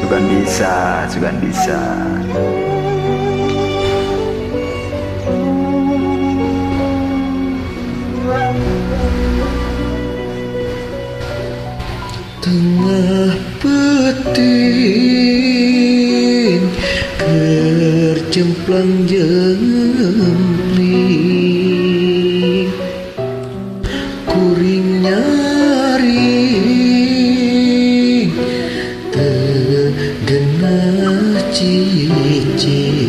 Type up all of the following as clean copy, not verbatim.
Sugandisa. Tengah peting kerjemplang jempling kuring nyaring tegena cicing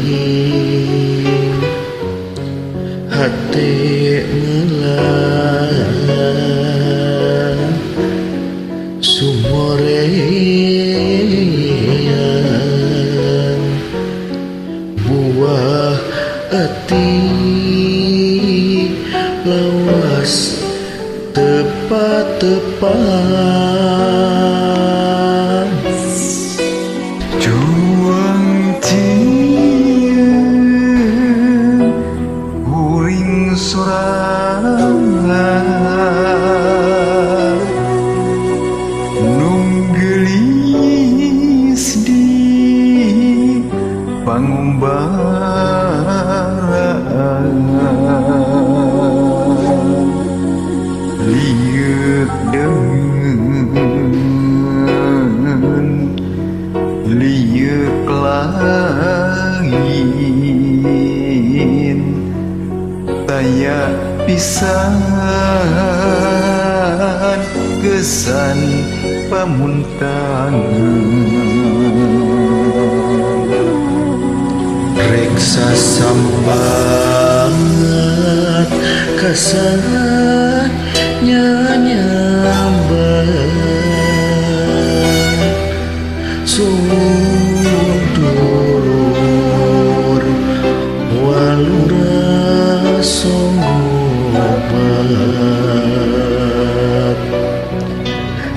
hati ngelah sumorean buah ati lawas tepat Juang cieun uring sorangan nunggelis di pangumbaran liuk dengan liuk langit taya pisan kesan pamuntangan reksa sambat kasan nyambat sudulur walura songobat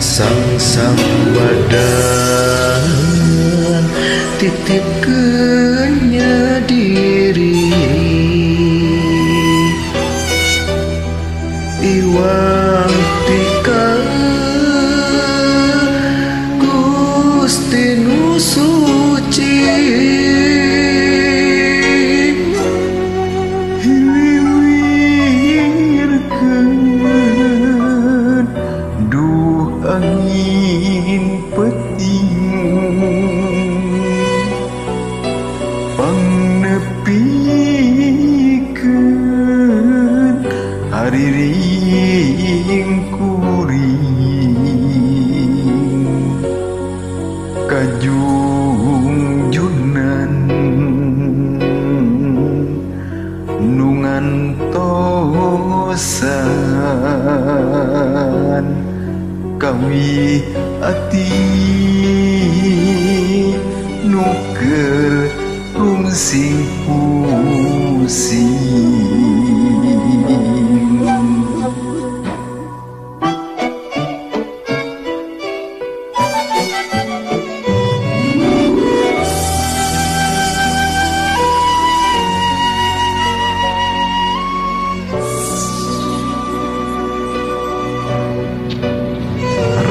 sang sambadan titipkeunnya diri iwang tika Gusti nu suci hiliwirkeun duh angin peting pangnepikeun hariring kuring kajungjunan nu ngantosan kawi ati nu keur rungsing pusing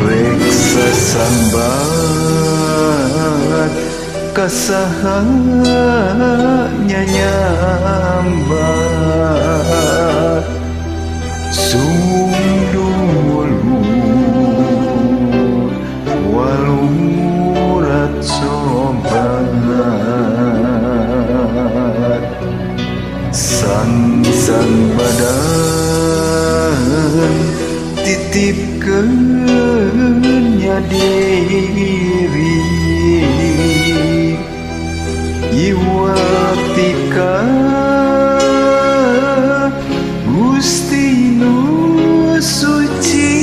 reksa sambat kasahanya nyambat sundulur walurat sobat sang badan titipkeunnya diri iwatika Gusti nu suci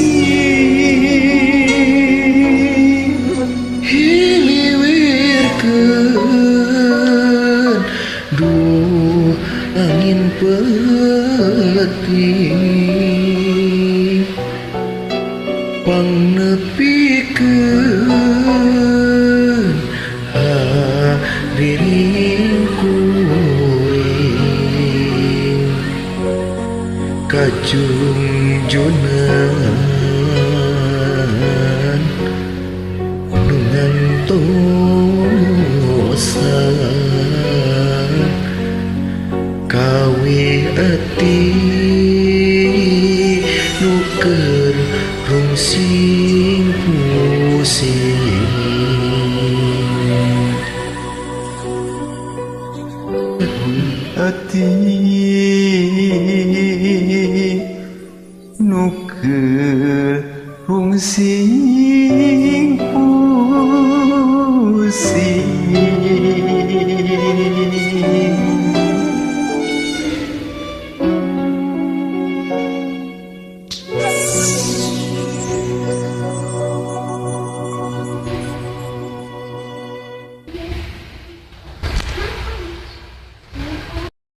hiliwirkeun duh angin peting pangnepikeun hariring kuring kajungjunan nu santo sa kawe ati nuker rungsing pusing ati nuker rungsing